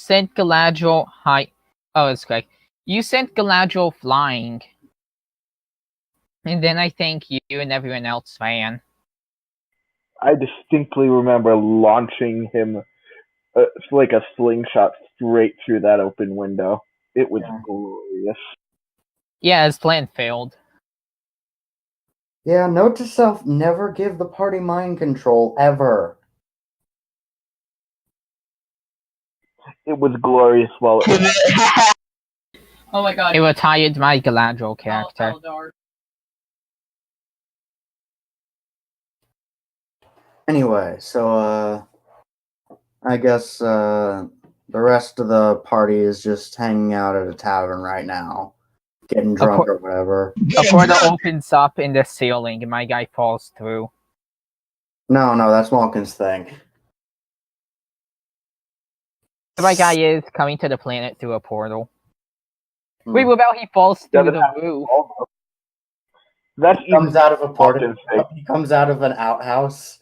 sent Galadriel high. Oh, it's correct. You sent Galadriel flying, and then I think you and everyone else ran. I distinctly remember launching him like a slingshot straight through that open window. It was glorious. Yeah, his plan failed. Yeah, note to self, never give the party mind control, ever. It was glorious while it was. Oh my god. It retired my Galadriel character. Anyway, so, I guess, the rest of the party is just hanging out at a tavern right now. Getting drunk or whatever. A portal opens up in the ceiling and my guy falls through. No, that's Malkin's thing. My guy is coming to the planet through a portal. Wait, what about he falls through the roof? He comes out of a portal. He comes out of an outhouse.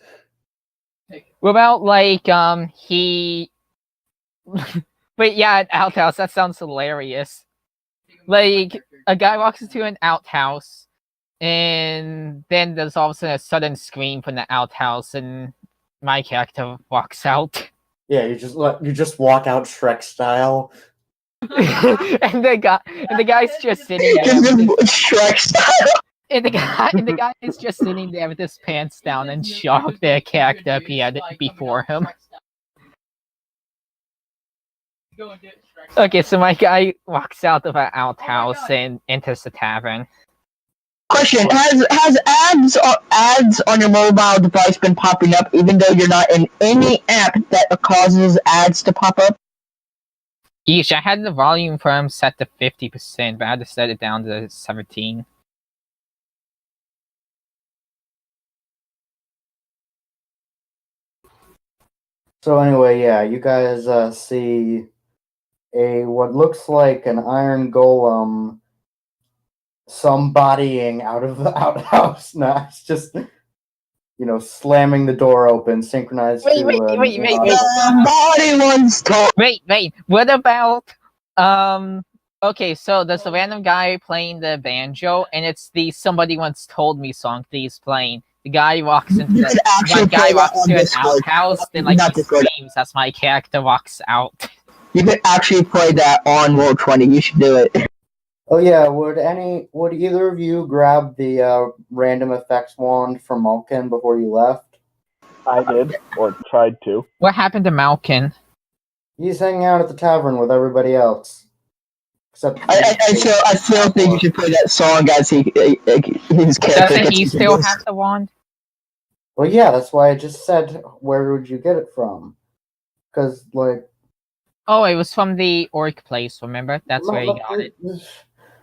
What about, like, he... Wait, yeah, an outhouse. That sounds hilarious. Like, a guy walks into an outhouse, and then there's all of a sudden scream from the outhouse, and my character walks out. Yeah, you just walk out Shrek style. and the guy's just sitting there. Shrek style. And the guy is just sitting there with his pants down and shocked their character appeared before him. Okay, so my guy walks out of an outhouse and enters the tavern. Question: Has ads on your mobile device been popping up, even though you're not in any app that causes ads to pop up? Yeesh, I had the volume for him set to 50%, but I had to set it down to 17. So anyway, yeah, you guys see what looks like an iron golem somebodying out of the outhouse. No, it's just, slamming the door open, synchronized Wait. What about, okay, so there's a random guy playing the banjo, and it's the Somebody Once Told Me song that he's playing. The guy walks into an outhouse, then like he screams as my character walks out. You could actually play that on Roll20. You should do it. Oh yeah, would either of you grab the random effects wand from Malken before you left? I did, or tried to. What happened to Malken? He's hanging out at the tavern with everybody else. Except I still think you should play that song as his character. Doesn't he still have the wand? Well, yeah, that's why I just said, where would you get it from? Because, like... Oh, it was from the orc place, remember? That's where he got it.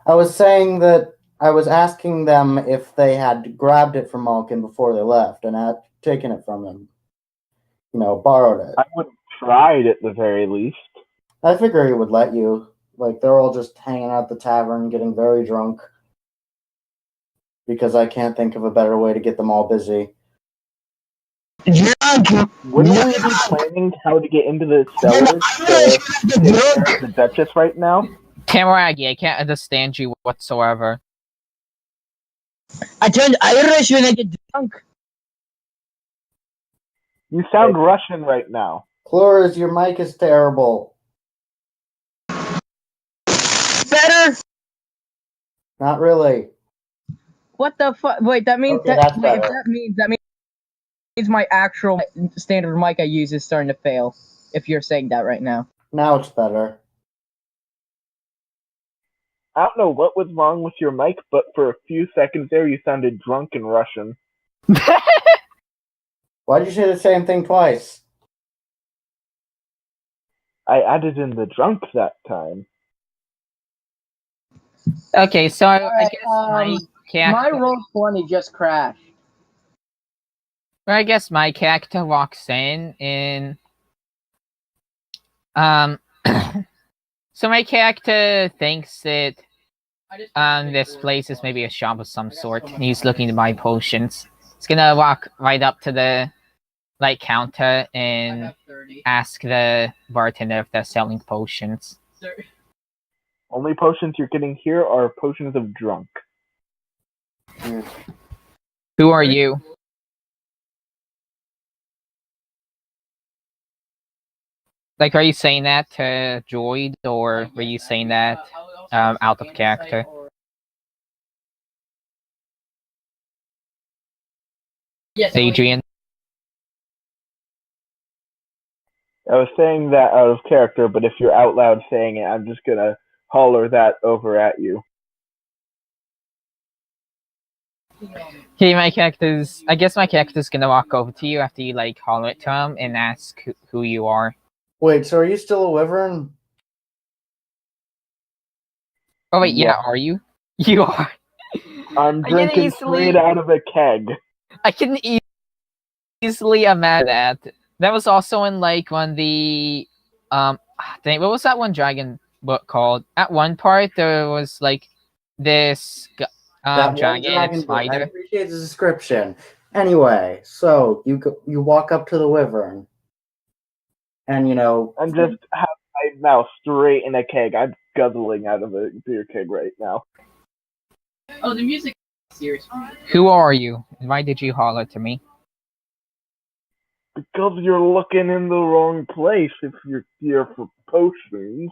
I was saying that I was asking them if they had grabbed it from Malkin before they left and had taken it from him. Borrowed it. I would have tried at the very least. I figure he would let you. Like, they're all just hanging out at the tavern, getting very drunk. Because I can't think of a better way to get them all busy. Wouldn't we be planning how to get into the cellars to the Duchess right now? Tamaragi, I can't understand you whatsoever. I turned Irish when I get drunk. You sound Russian right now. Cloris, your mic is terrible. Better? Not really. What the fuck? Wait, that means that means my actual standard mic I use is starting to fail. If you're saying that right now. Now it's better. I don't know what was wrong with your mic, but for a few seconds there you sounded drunk and Russian. Why'd you say the same thing twice? I added in the drunk that time. Okay, so I guess my Roll20 just crashed. Well, I guess my character walks in and so my character thinks that this place is maybe a shop of some sort. He's looking to buy potions. He's gonna walk right up to the like counter and ask the bartender if they're selling potions. Only potions you're getting here are potions of drunk. Who are you? Like, are you saying that to Droid, or were you saying that out of character? Yes, Adrian? I was saying that out of character, but if you're out loud saying it, I'm just gonna holler that over at you. Okay, I guess my character's gonna walk over to you after you, like, holler it to him and ask who you are. Wait, so are you still a wyvern? Oh, wait, yeah, Yeah. are you? You are. I'm I can drinking straight out of a keg. I can easily imagine that. That was also in, like, one of the, dang, what was that one dragon book called? At one part, there was, like, this, That one dragon and dragon book. I spider. appreciate the description. Anyway, so you walk up to the wyvern, and I'm just have my mouth straight in a keg. I'm guzzling out of a beer keg right now. Oh, the music is serious. Who are you? And why did you holler to me? Because you're looking in the wrong place if you're here for potions.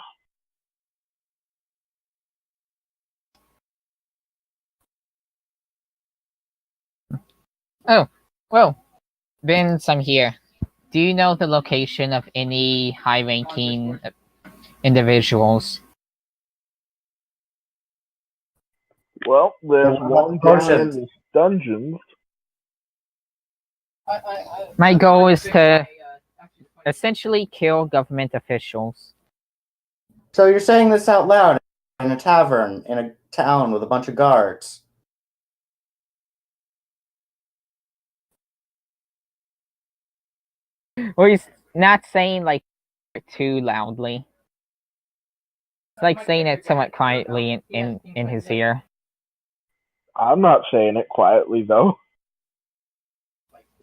Oh, well, Vince, I'm here. Do you know the location of any high-ranking individuals? Well, there's What about one the down potions? in the dungeons. My goal is to essentially kill government officials. So you're saying this out loud in a tavern in a town with a bunch of guards. Well, he's not saying, like, too loudly. It's like saying it somewhat quietly in his ear. I'm not saying it quietly, though.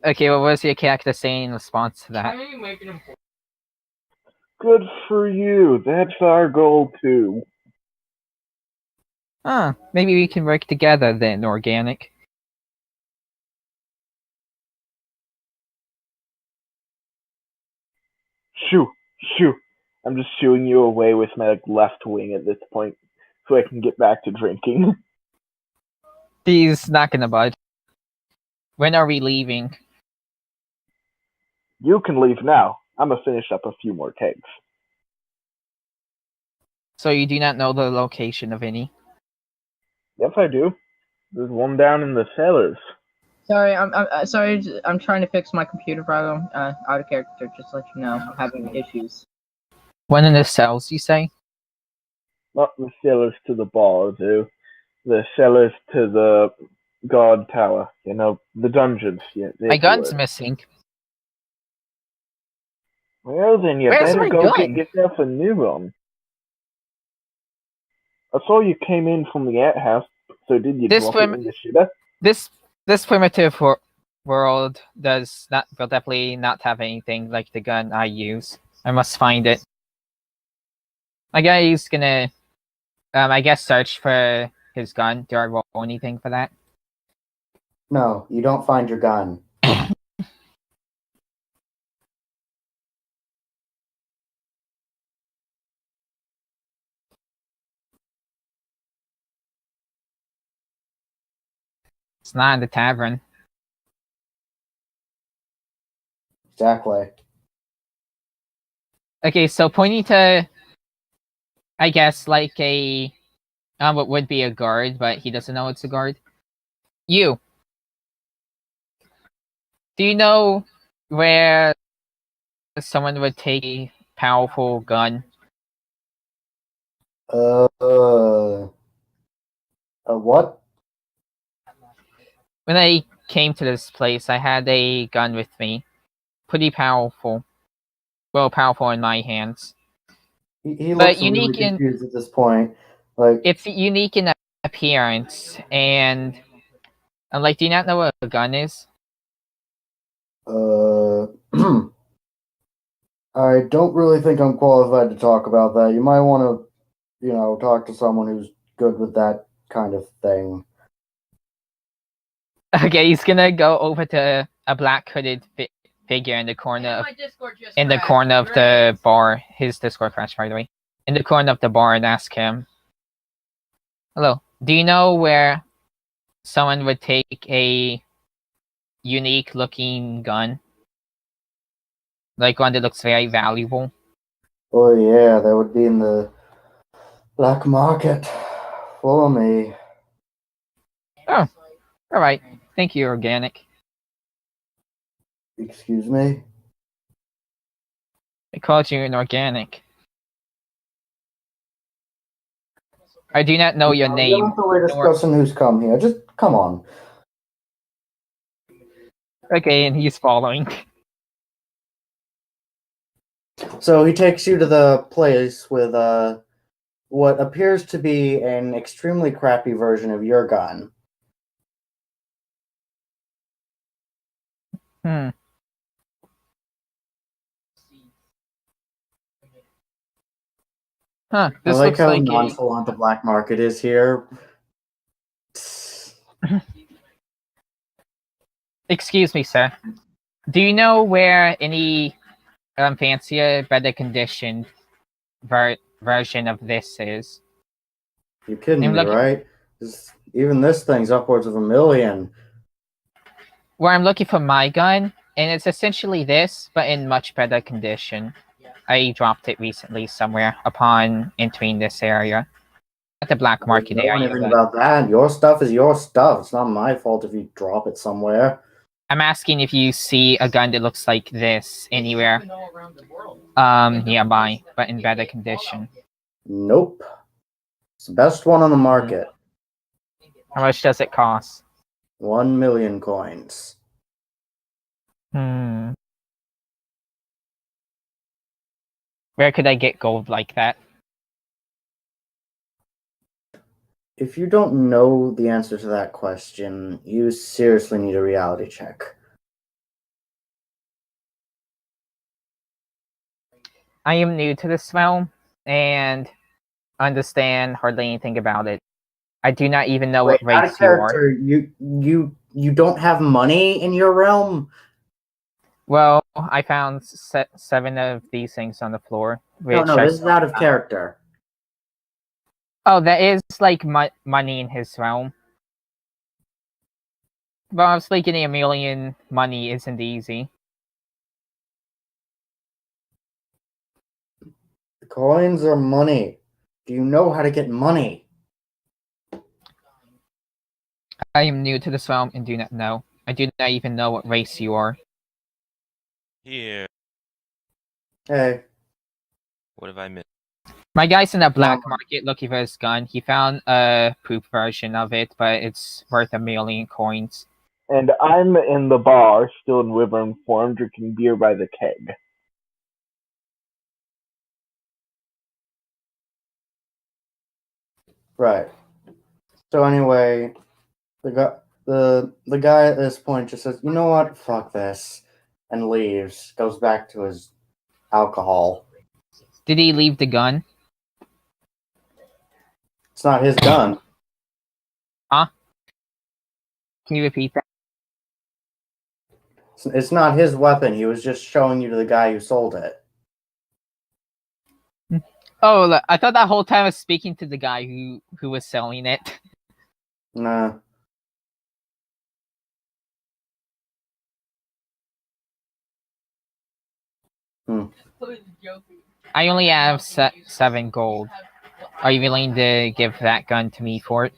Okay, what was your character saying in response to that? Good for you. That's our goal, too. Maybe we can work together then, Organic. Shoo, shoo. I'm just shooing you away with my left wing at this point, so I can get back to drinking. He's not gonna budge. When are we leaving? You can leave now. I'm gonna finish up a few more kegs. So you do not know the location of any? Yes, I do. There's one down in the cellars. Sorry, I'm sorry. I'm trying to fix my computer problem. Out of character, just to let you know, I'm having issues. One in the cells, you say? Not the cellars to the bar, though. The cellars to the guard tower. You know, the dungeons. Yeah, My gun's missing. Well, then you Where's better my go gun? get yourself a new one. I saw you came in from the outhouse, so did you This drop prim- it in the shitter? This primitive world will definitely not have anything like the gun I use. I must find it. My guy is gonna, I guess, search for his gun. Do I roll anything for that? No, you don't find your gun. It's not in the tavern. Exactly. Okay, so pointing to, I guess, like a, what would be a guard, but he doesn't know it's a guard. You. Do you know where someone would take a powerful gun? What? When I came to this place, I had a gun with me. Pretty powerful. Well, powerful in my hands. He But looks really unique in confused at this point. Like, it's unique in appearance, and like, do you not know what a gun is? I don't really think I'm qualified to talk about that. You might want to, talk to someone who's good with that kind of thing. Okay, he's gonna go over to a black hooded figure in the corner of the bar. His Discord crashed, by the way. In the corner of the bar, and ask him, "Hello, do you know where someone would take a unique looking gun, like one that looks very valuable?" Oh yeah, that would be in the black market. Follow me. Oh, all right. Thank you, Organic. Excuse me? I called you an Organic. I do not know your You name. don't have to wait discussing who's come here. Just come on. Okay, and he's following. So he takes you to the place with what appears to be an extremely crappy version of your gun. Hmm. Huh. I This like looks how like nonchalant the black market is here. Excuse me, sir. Do you know where any fancier, better conditioned version of this is? You're kidding I'm me, looking- right? Even this thing's upwards of $1 million. Where I'm looking for my gun, and it's essentially this, but in much better condition. I dropped it recently somewhere upon entering this area. At the black market I don't know area. anything But about that. Your stuff is your stuff. It's not my fault if you drop it somewhere. I'm asking if you see a gun that looks like this anywhere nearby, but in better condition. Nope. It's the best one on the market. How much does it cost? 1 million coins. Where could I get gold like that? If you don't know the answer to that question, you seriously need a reality check. I am new to this realm and understand hardly anything about it. I do not even know what race you are. You don't have money in your realm? Well, I found 7 of these things on the floor. No, this is out of character. Oh, that is like money in his realm. But obviously getting $1 million money isn't easy. The coins are money. Do you know how to get money? I am new to this realm and do not know. I do not even know what race you are. Here. Hey. What have I missed? My guy's in the black market looking for his gun. He found a poop version of it, but it's worth 1 million coins. And I'm in the bar, still in wyvern form, drinking beer by the keg. Right. So anyway, the guy at this point just says, "You know what? Fuck this," and leaves. Goes back to his alcohol. Did he leave the gun? It's not his gun. Huh? Can you repeat that? It's not his weapon. He was just showing you to the guy who sold it. Oh, I thought that whole time I was speaking to the guy who was selling it. Nah. I only have 7 gold. Are you willing to give that gun to me for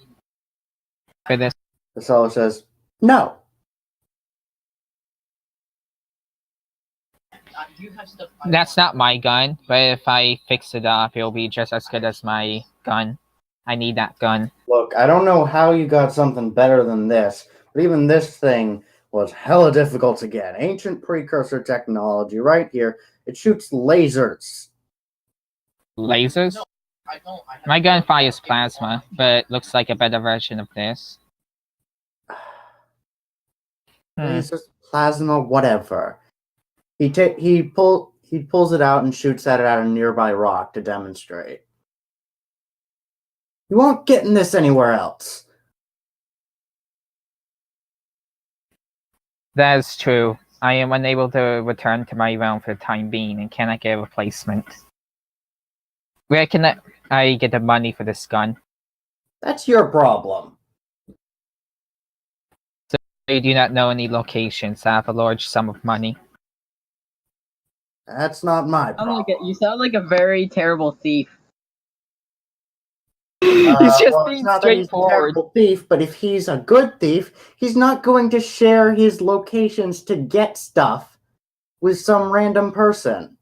this? The seller says, "No." That's not my gun, but if I fix it up, it'll be just as good as my gun. I need that gun. Look, I don't know how you got something better than this, but even this thing was hella difficult to get. Ancient precursor technology right here. It shoots lasers. Lasers? My gun fires plasma, but looks like a better version of this. Lasers? plasma, whatever. He pulls it out and shoots at it at a nearby rock to demonstrate. You won't get in this anywhere else. That is true. I am unable to return to my realm for the time being and cannot get a replacement. Where can I get the money for this gun? That's your problem. So you do not know any locations that have a large sum of money. That's not my problem. You sound like a very terrible thief. He's just Well, being it's not that he's a straightforward. terrible thief, but if he's a good thief, he's not going to share his locations to get stuff with some random person.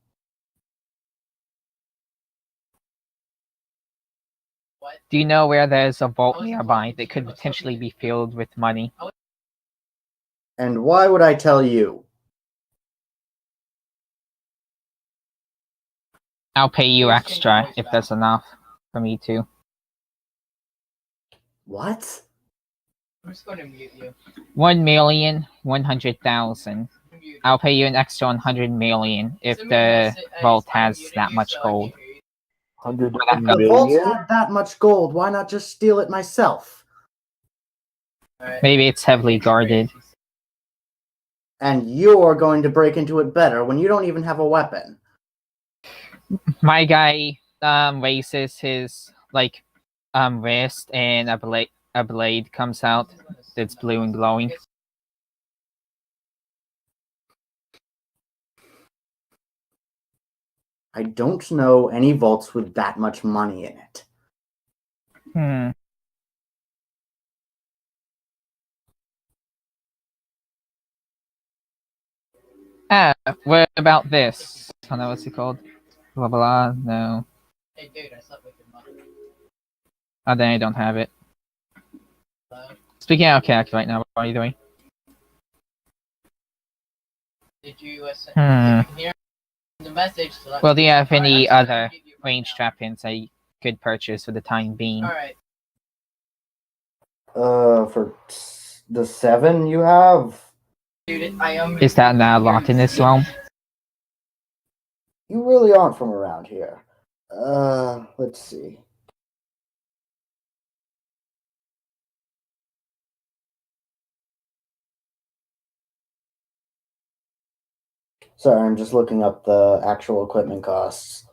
Do you know where there's a vault nearby that could potentially be filled with money? And why would I tell you? I'll pay you extra if that's enough for me too. What? I'm just going to mute you. 1,100,000. I'll pay you an extra 100 million if the vault has that much gold. 100 If the vault million? had that much gold, why not just steal it myself? Maybe it's heavily guarded. And you're going to break into it better when you don't even have a weapon. My guy raises his wrist and a blade comes out that's blue and glowing. I don't know any vaults with that much money in it. What about this? Oh no, what's it called? Blah blah, no. Hey dude, I slept with your mother. Oh, then I don't have it. Speaking out of character right now, what are you doing? Did you hear the message? Well, do you have any other ranged weapons I could purchase for the time being? Alright. For the 7 you have? Dude, I am. Is that not a lot in this realm? You really aren't from around here. Let's see. Sorry, I'm just looking up the actual equipment costs.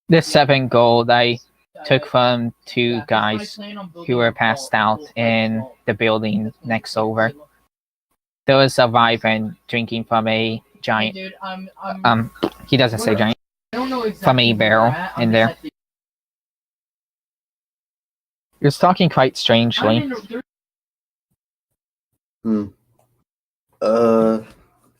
This 7 gold I took from 2 guys who were passed out in the building next over. There was a wyvern drinking from a giant. He doesn't say giant. From a barrel in there. You're talking quite strangely.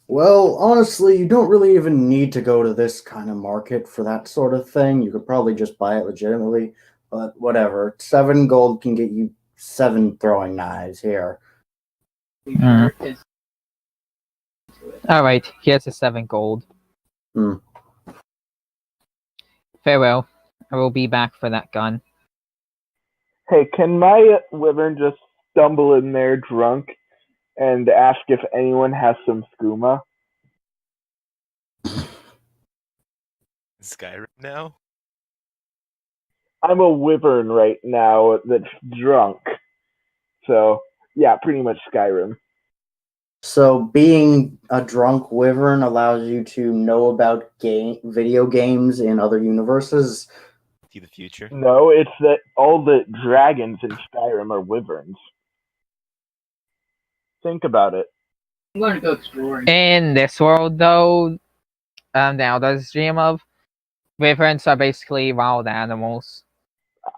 Well, honestly, you don't really even need to go to this kind of market for that sort of thing. You could probably just buy it legitimately, but whatever. 7 gold can get you 7 throwing knives here. Alright, here's the 7 gold. Farewell. I will be back for that gun. Hey, can my wyvern just stumble in there drunk and ask if anyone has some skooma? Skyrim now? I'm a wyvern right now that's drunk. So, yeah, pretty much Skyrim. So being a drunk wyvern allows you to know about video games in other universes? See the future? No, it's that all the dragons in Skyrim are wyverns. Think about it. I'm going to go exploring. In this world, though, the Elder's dream of, wyverns are basically wild animals.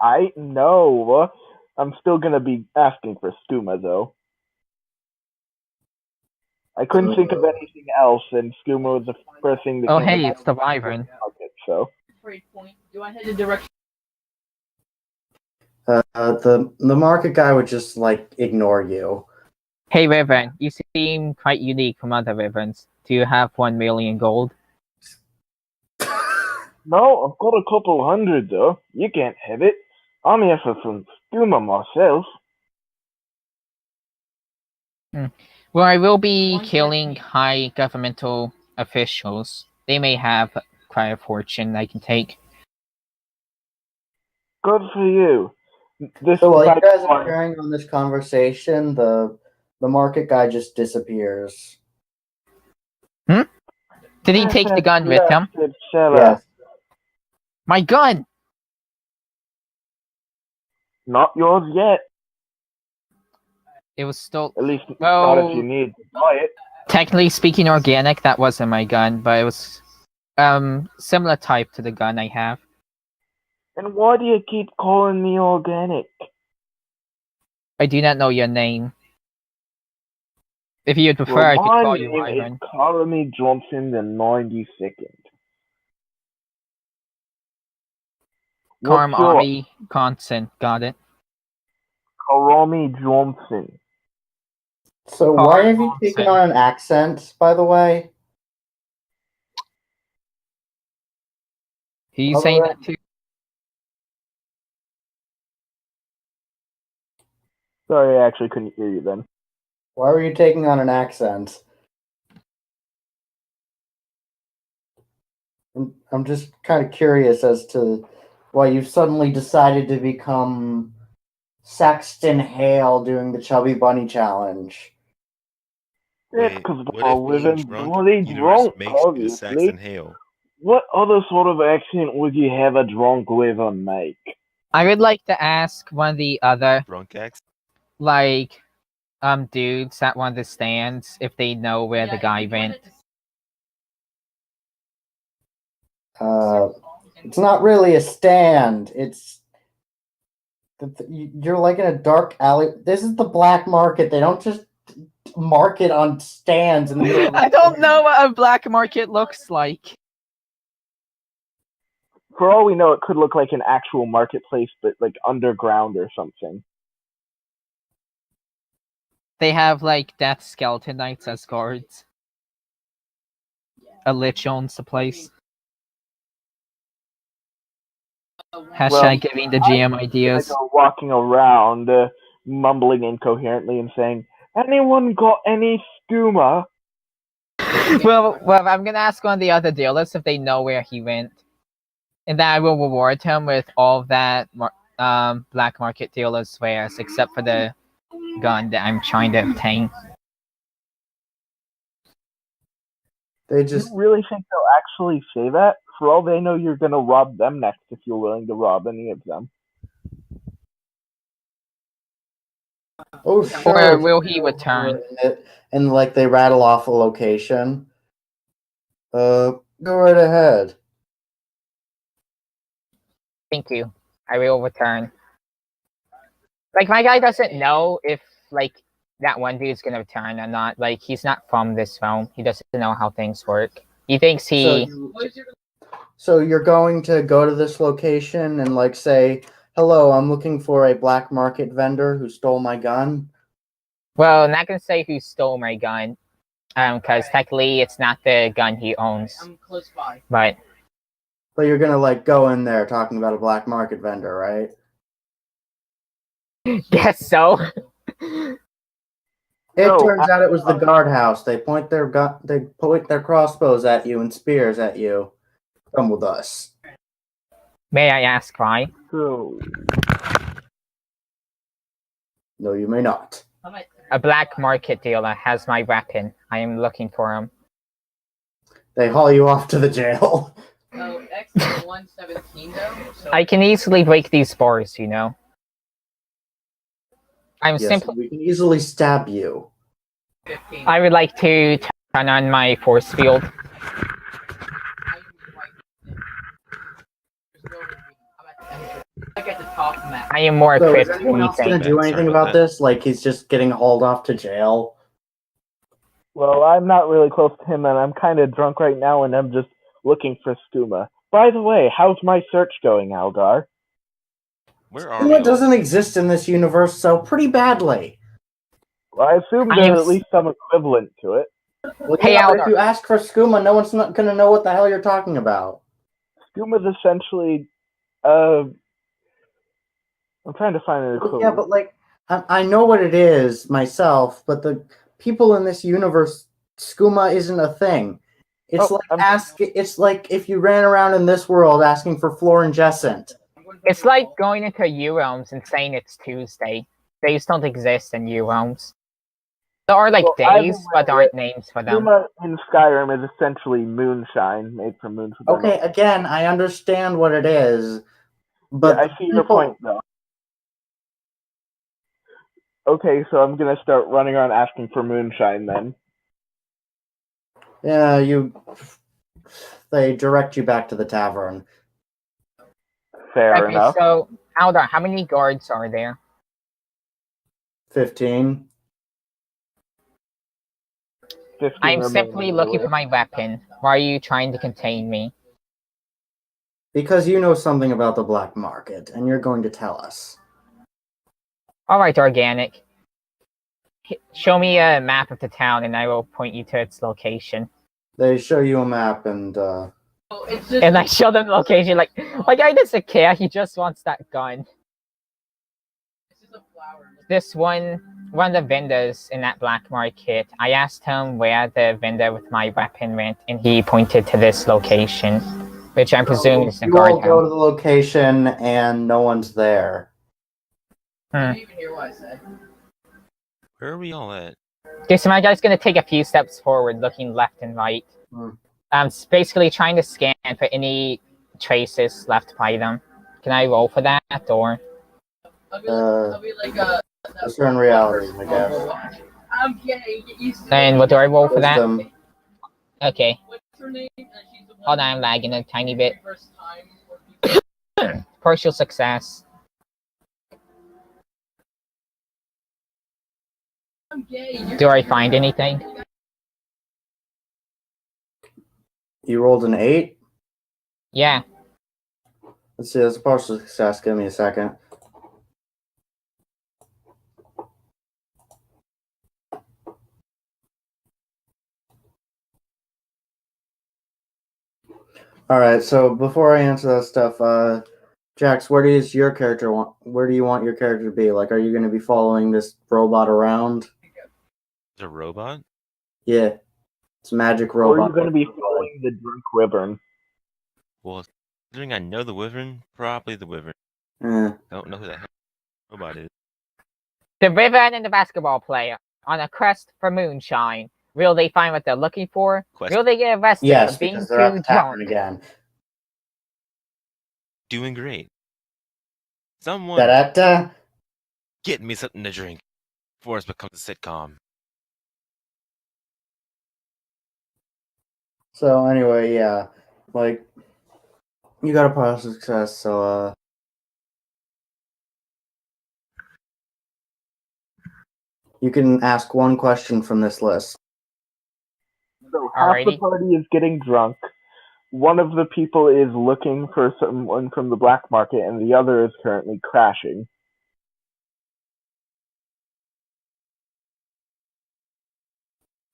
I know. I'm still gonna be asking for skooma, though. I couldn't think of anything else, and skooma was the first thing that Oh, came hey, to my it's the wyvern. pocket, so. Do I head in direction? The market guy would just, ignore you. Hey, wyvern, you seem quite unique from other wyverns. Do you have 1 million gold? No, I've got a couple hundred, though. You can't have it. I'm here for some skooma myself. Well, I will be killing high governmental officials. They may have quite a fortune I can take. Good for you. This So while you guys are one- carrying on this conversation, the market guy just disappears. Did he take the gun with him? Yes. My gun! Not yours yet. It was still At least not Well- if you need to buy it. technically speaking organic. That wasn't my gun, but it was similar type to the gun I have. And why do you keep calling me organic? I do not know your name. If you'd prefer, Well, I could my call you name Iron. is Karami Johnson the 92nd. Carm What's your Army Constant. Got it. Karami Johnson? So why have you Johnson. taken on an accent, by the way? He's All saying right. that too. Sorry, I actually couldn't hear you then. Why were you taking on an accent? I'm just kind of curious as to why you've suddenly decided to become Saxton Hale doing the Chubby Bunny Challenge. That's Wait, because what we're if being living drunk bloody universe drunk, makes you obviously. Saxon Hale? What other sort of accent would you have a drunk liver make? I would like to ask one of the other Drunk X? like dudes at one of the stands if they know where the guy went. It's not really a stand. You're like in a dark alley. This is the black market. They don't just market on stands in the middle of the I don't know what a black market looks like. For all we know, it could look like an actual marketplace, but like underground or something. They have like death skeleton knights as guards. A lich owns the place. Hashtag giving the GM ideas. Go walking around, mumbling incoherently and saying, "Anyone got any skooma?" Well, I'm gonna ask one of the other dealers if they know where he went, and then I will reward him with all of that black market dealer's wares, except for the gun that I'm trying to obtain. They Do just you really think they'll actually say that? For all they know, you're gonna rob them next if you're willing to rob any of them. oh sure. Or will he return? And like they rattle off a location. Go right ahead. Thank you. I will return. Like my guy doesn't know if like that one dude's gonna return or not. Like he's not from this realm. He doesn't know how things work. He thinks he. So you're going to go to this location and like say, "Hello, I'm looking for a black market vendor who stole my gun." Well, I'm not gonna say who stole my gun, because technically it's not the gun he owns. I'm close by. But But you're gonna like go in there talking about a black market vendor, right? guess so. It No, turns out it was the guardhouse. They point their crossbows at you and spears at you. Come with us. May I ask why? So, No, you may not. A black market dealer has my weapon. I am looking for him. They haul you off to the jail. Oh, X is 117 though. So I can easily break these bars, you know. I'm Yes, simply. we can easily stab you. 15. I would like to turn on my force field. Like at the top map. I am more So is equipped than anyone you else gonna think. do Sorry anything about about that. this? Like he's just getting hauled off to jail. well, I'm not really close to him, and I'm kind of drunk right now, and I'm just looking for skooma. By the way, how's my search going, Algar? Where are we It all? doesn't exist in this universe, so pretty badly. Well, I assume I am there's at least some equivalent to it. Well, Hey, yeah, but if Algar. you ask for skooma, no one's not gonna know what the hell you're talking about. Skooma's essentially, I'm trying to find an Well, equivalent. yeah, but like I know what it is myself, but people in this universe, skooma isn't a thing. It's it's like if you ran around in this world asking for Florengescent. It's like going into U realms and saying it's Tuesday. Days don't exist in U realms. There are like days, but there aren't names for them. Skooma in Skyrim is essentially moonshine made from moon. Okay, again, I understand what it is, but yeah, I see your point though. Okay, so I'm gonna start running around asking for moonshine then. Yeah, they direct you back to the tavern. Fair enough. So, Aldar, how many guards are there? 15. 15 I'm remain simply on the looking for list. my weapon. Why are you trying to contain me? Because you know something about the black market, and you're going to tell us. Alright, Organic. Show me a map of the town and I will point you to its location. They show you a map and And I show them the location like my guy doesn't care, he just wants that gun. This one of the vendors in that black market, I asked him where the vendor with my weapon went and he pointed to this location, which I presume is the you all guardhouse. go to the location and no one's there. Hmm. Where are we all at? Okay, so my guy's gonna take a few steps forward, looking left and right. Basically trying to scan for any traces left by them. Can I roll for that, or? Discern reality, I guess. And what do I roll for that? Wisdom. Okay. Hold on, I'm lagging a tiny bit. Partial success. Do I find anything? You rolled an 8? Yeah. Let's see, that's a partial success. Give me a second. Alright, so before I answer that stuff, Jax, where do you want your character to be? Like, are you going to be following this robot around? Is it a robot? Yeah. It's a magic Or robot. are you going to be following the drunk wyvern? Well, considering I know the wyvern, probably the wyvern. Don't know who the hell the robot is. The Wyvern and the basketball player on a quest for moonshine. Will they find what they're looking for? Question. Will they get arrested Yes, for being because they're at too the tavern drunk? again. Doing great. Someone Da-da-da. get me something to drink before it becomes a sitcom. So anyway, yeah, like you got a partial success. So you can ask one question from this list. So half the Alrighty. party is getting drunk. One of the people is looking for someone from the black market, and the other is currently crashing.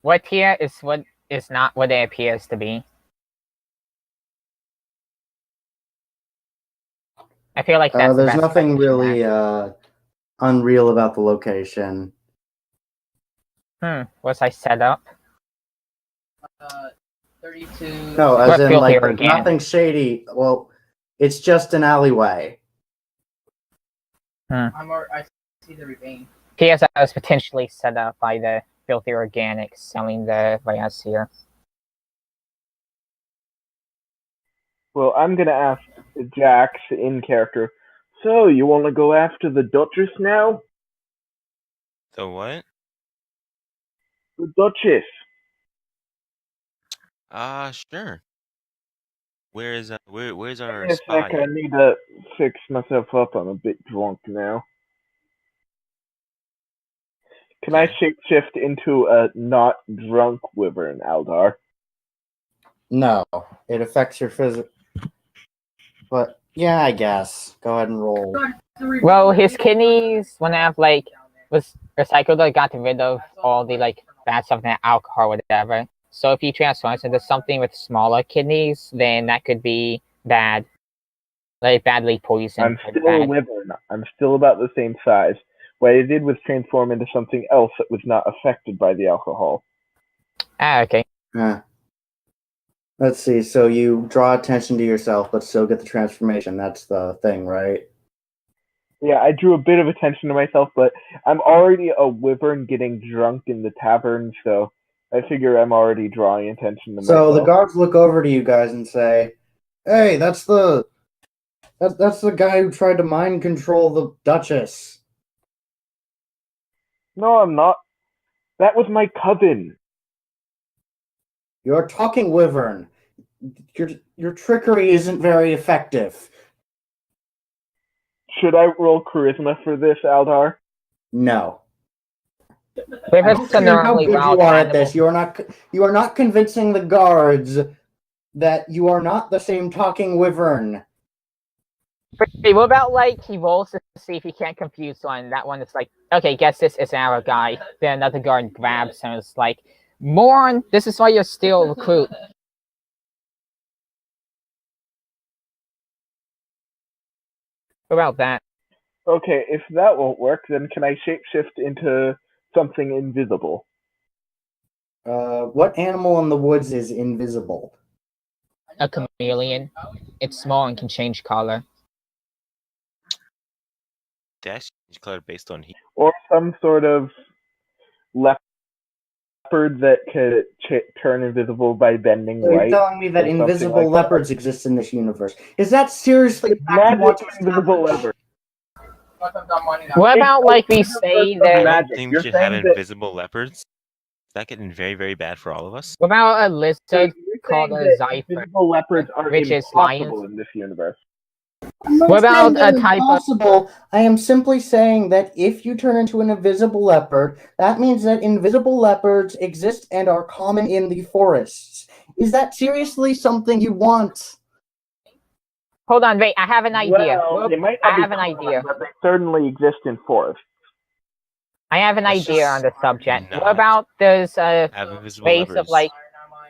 What here is what is not what it appears to be. I feel like that's the There's best nothing question really there. unreal about the location. Was I set up? 32. No, as What in filthy like there's organic? nothing shady. Well, it's just an alleyway. I see the ravine. PS I was potentially set up by the filthy organics selling the Vias here. Well, I'm going to ask Jax in character. So, you want to go after the Duchess now? So what? The Duchess. Sure. Where's our Give me a spy? sec, I need to fix myself up. I'm a bit drunk now. Can I shapeshift into a not drunk wyvern, Aldar? No, it affects your physical. But yeah, I guess. Go ahead and roll. Well, his kidneys, when I have was recycled, I got rid of all the bad stuff, and alcohol, whatever. So if he transforms into something with smaller kidneys, then that could be bad, badly poisoned. I'm still a wyvern. I'm still about the same size. What I did was transform into something else that was not affected by the alcohol. Okay. Let's see. So you draw attention to yourself, but still get the transformation. That's the thing, right? Yeah, I drew a bit of attention to myself, but I'm already a wyvern getting drunk in the tavern, so I figure I'm already drawing attention to So myself. the guards look over to you guys and say, "Hey, that's the guy who tried to mind control the Duchess." No, I'm not. That was my cousin. You're talking wyvern. Your trickery isn't very effective. Should I roll charisma for this, Aldar? No. Wyverns I are don't care how normally good wild you are at this. animals. You are not convincing the guards that you are not the same talking wyvern. Wait, what about like he rolls to see if he can't confuse one? That one is like, okay, guess this is our guy. Then another guard grabs him and is like, Morn, this is why you're still a recruit. What about that? Okay, if that won't work, then can I shapeshift into something invisible? What animal in the woods is invisible? A chameleon. It's small and can change color. Dash change color based on heat. Or some sort of leopard that could turn invisible by bending So you're light. telling me that or something invisible like that. leopards exist in this universe? Is that seriously what you want Magic to invisible establish? leopard. What about like we say I that? don't Magic. think we You're should have saying that- invisible leopards. That getting very, very bad for all of us. What about a lizard You're called saying a that zypher? invisible leopards are which is impossible lions. in this universe. What about a type of? Impossible. I am simply saying that if you turn into an invisible leopard, that means that invisible leopards exist and are common in the forests. Is that seriously something you want? Hold on, wait. I have an idea. Well, they might I not be have an common, idea. but they certainly exist in forests. I have an Let's idea just on the subject. not What about those have invisible face of leopards. like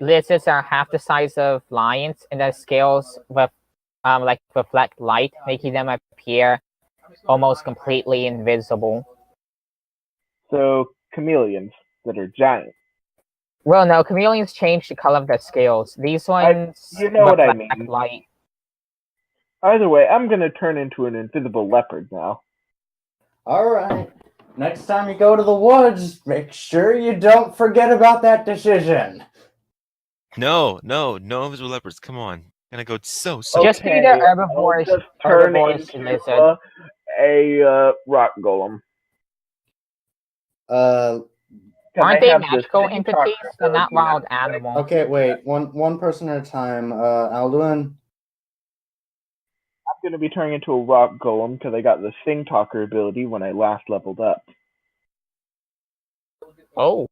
lizards are half the size of lions, and the scales with like reflect light, making them appear almost completely invisible. So chameleons that are giant. Well, no, chameleons change the color of their scales. These ones you know what I reflect mean. light. Either way, I'm gonna turn into an invisible leopard now. Alright. Next time you go to the woods, make sure you don't forget about that decision. No invisible leopards. Come on. Gonna go so Just be the I'll herbivores just turn lizard. into a rock golem. 'Cause Aren't I they have this magical thing entities? talker They're not ability now. wild animals. Okay, wait. One person at a time. Alduin? I'm gonna be turning into a rock golem because I got the thing talker ability when I last leveled up. Oh.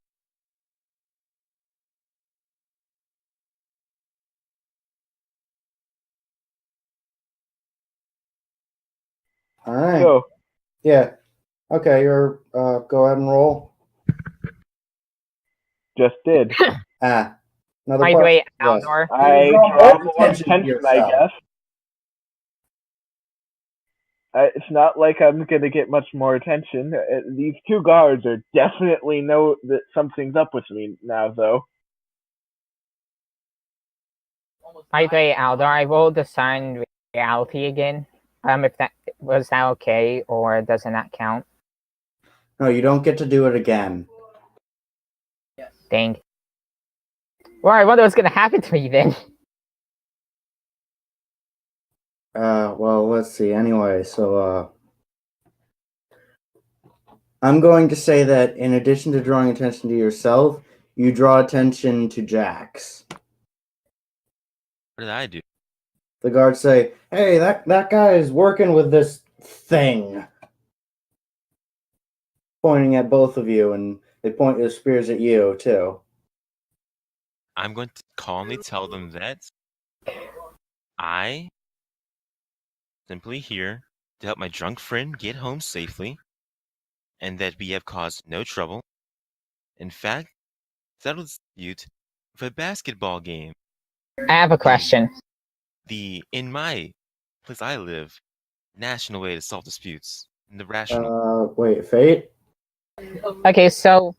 Alright. So Yeah. Okay, you're go ahead and roll. just did. Another By the part. way, Yes. Aldor. I You draw draw more more attention to attention, I yourself. guess. It's not like I'm gonna get much more attention. These two guards are definitely know that something's up with me now, though. By the way, Aldor, I rolled the sign reality again. If that was that okay, or doesn't that count? No, you don't get to do it again. Dang. Well, I wonder what's gonna happen to me then. Well, let's see. Anyway, so, I'm going to say that in addition to drawing attention to yourself, you draw attention to Jax. What did I do? The guards say, "Hey, that guy is working with this thing." Pointing at both of you, and they point their spears at you, too. I'm going to calmly tell them that I simply here to help my drunk friend get home safely, and that we have caused no trouble. In fact, settled dispute with a basketball game. I have a question. In my place I live, national way to solve disputes. the rational. Wait, Fate? Okay, so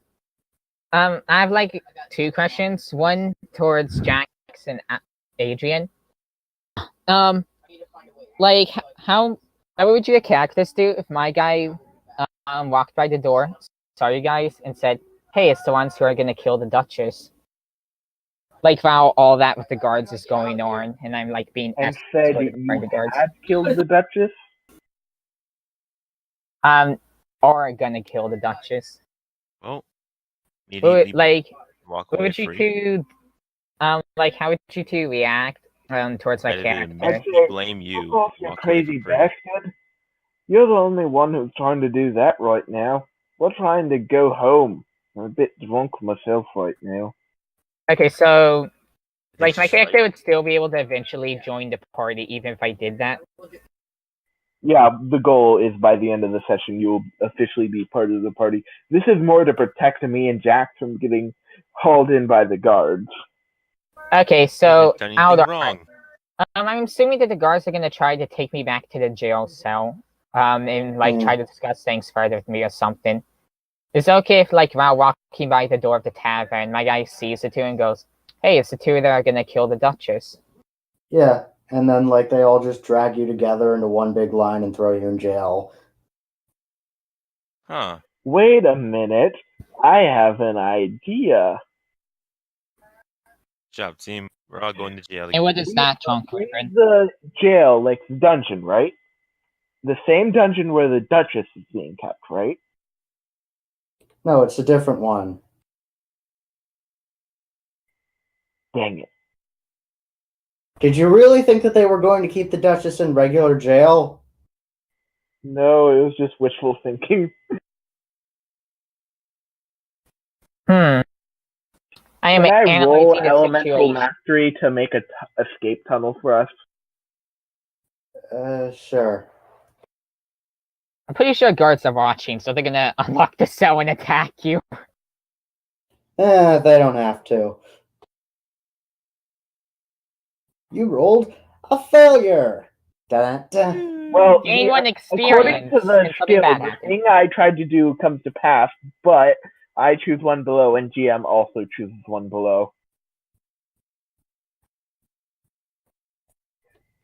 I have like 2 questions. One towards Jax and Adrian. Like how would you react this do if my guy walked by the door, saw you guys, and said, "Hey, it's the ones who are gonna kill the Duchess." Like while all that with the guards is going on, and I'm like being And said escorted by you the guards. had killed the Duchess? Or gonna kill the Duchess. Well, immediately Like, walk what away would you free. two, like, how would you two react towards my I'd character? Actually, blame you. fuck off, you Walk away crazy for free. bastard. You're the only one who's trying to do that right now. We're trying to go home. I'm a bit drunk myself right now. Okay, so like It's my just character would still be able to eventually join the party even if I did that. Yeah, the goal is by the end of the session you will officially be part of the party. This is more to protect me and Jack from getting hauled in by the guards. Okay, I so haven't done anything wrong. I'm assuming that the guards are gonna try to take me back to the jail cell, and like try to discuss things further with me or something. Is it okay if, like, while walking by the door of the tavern, my guy sees the two and goes, "Hey, it's the two that are gonna kill the Duchess"? Yeah, and then like they all just drag you together into one big line and throw you in jail. Huh. Wait a minute. I have an idea. Job, team. We're all going to jail. And what is that, John In Clifford? the jail, like the dungeon, right? The same dungeon where the Duchess is being kept, right? No, it's a different one. Dang it. Did you really think that they were going to keep the Duchess in regular jail? No, it was just wishful thinking. I am Can I roll analyzing the elemental situation. mastery to make a escape tunnel for us? Sure. I'm pretty sure guards are watching, so they're gonna unlock the cell and attack you. They don't have to. You rolled a failure. Dun-dun. Well, Gain 1 according experience. to the and something skill, bad the happens. thing I tried to do comes to pass, but I choose one below, and GM also chooses one below.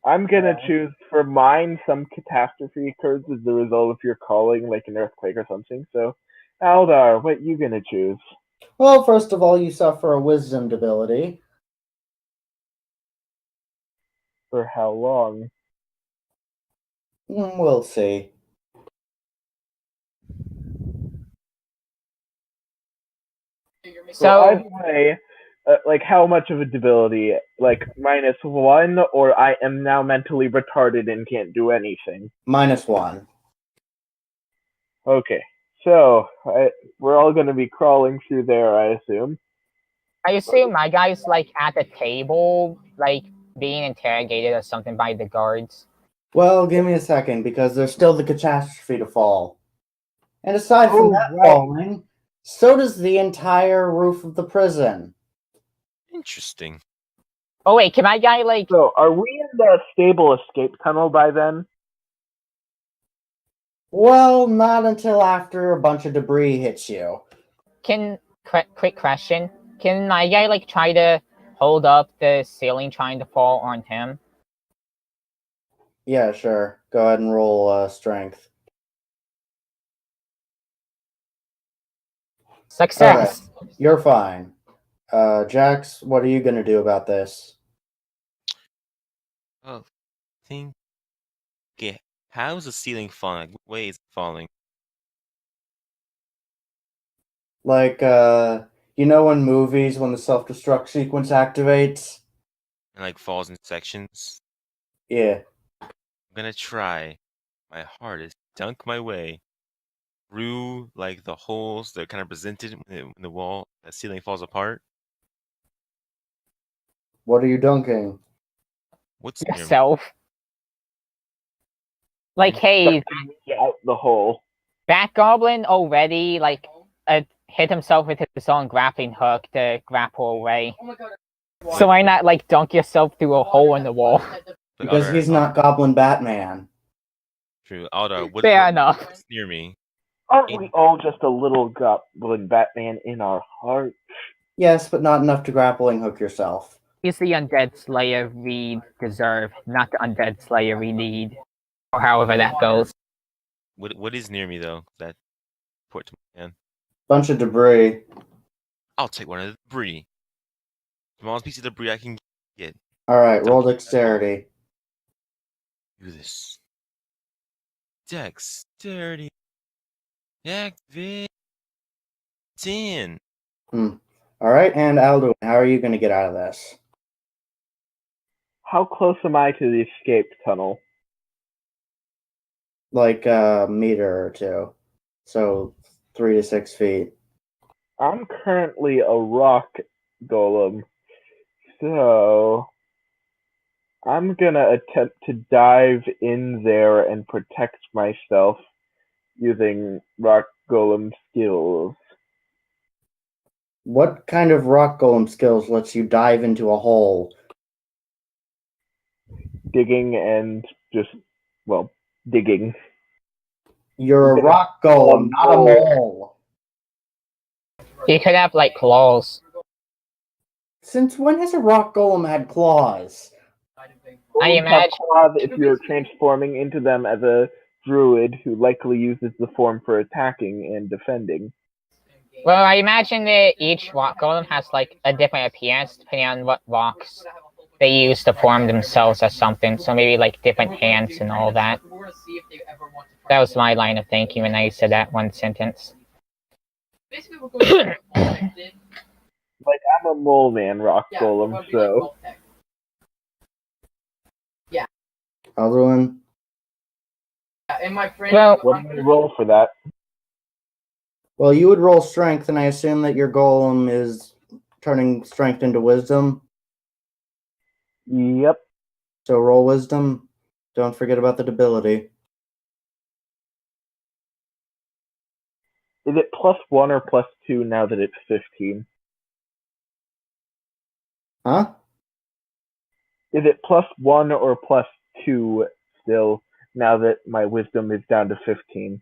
I'm gonna choose for mine. Some catastrophe occurs as the result of your calling, like an earthquake or something. So, Aldar, what you gonna choose? Well, first of all, you suffer a wisdom debility. For how long? We'll see. So either way, like how much of a debility? Like -1, or I am now mentally retarded and can't do anything. -1. Okay, so we're all gonna be crawling through there, I assume. I assume my guy's like at the table, like being interrogated or something by the guards. Well, give me a second, because there's still the catastrophe to fall. And aside from that falling, so does the entire roof of the prison. Interesting. Oh wait, can my guy like? So are we in the stable escape tunnel by then? Well, not until after a bunch of debris hits you. Quick question: can my guy like try to hold up the ceiling trying to fall on him? Yeah, sure. Go ahead and roll strength. Success. Okay, you're fine. Jax, what are you gonna do about this? Oh, think. Okay, how's the ceiling falling? Like, what way is it falling? Like, you know in movies when the self-destruct sequence activates? And like falls in sections? Yeah. I'm gonna try my hardest, dunk my way through like the holes that are kind of presented when the wall, the ceiling falls apart. What are you dunking? What's near me? Yourself. Like, hey, Get out the hole. Bat Goblin already like hit himself with his own grappling hook to grapple away. So why not like dunk yourself through a hole in the wall? Like, Because alright, he's not Goblin Batman. True. Aldar, Fair enough. what's near me? Aren't we all just a little goblin Batman in our heart? Yes, but not enough to grappling hook yourself. He's the undead slayer we deserve, not the undead slayer we need. Or however that goes. What is near me though? That port to my hand. Bunch of debris. I'll take one of the debris. Smallest piece of debris I can get. Alright, roll dexterity. Do this. Dexterity. Activate. 10. Alright, and Alduin, how are you going to get out of this? How close am I to the escape tunnel? Like a meter or two. So 3 to 6 feet. I'm currently a rock golem, so I'm gonna attempt to dive in there and protect myself using rock golem skills. What kind of rock golem skills lets you dive into a hole? Digging and just, well, digging. You're a Yeah. rock golem, not a mole. He could have, like, claws. Since when has a rock golem had claws? I You have imagine. claws if you're transforming into them as a druid who likely uses the form for attacking and defending. Well, I imagine that each rock golem has, like, a different appearance depending on what rocks they use to form themselves as something. So maybe, like, different hands and all that. That was my line of thinking when I said that one sentence. Like, I'm a mole man rock golem, so Alduin? Well, what do we roll for that? Well, you would roll strength, and I assume that your golem is turning strength into wisdom. Yep. So roll wisdom. Don't forget about the debility. Is it +1 or +2 now that it's 15? Huh? Is it +1 or +2 still now that my wisdom is down to 15?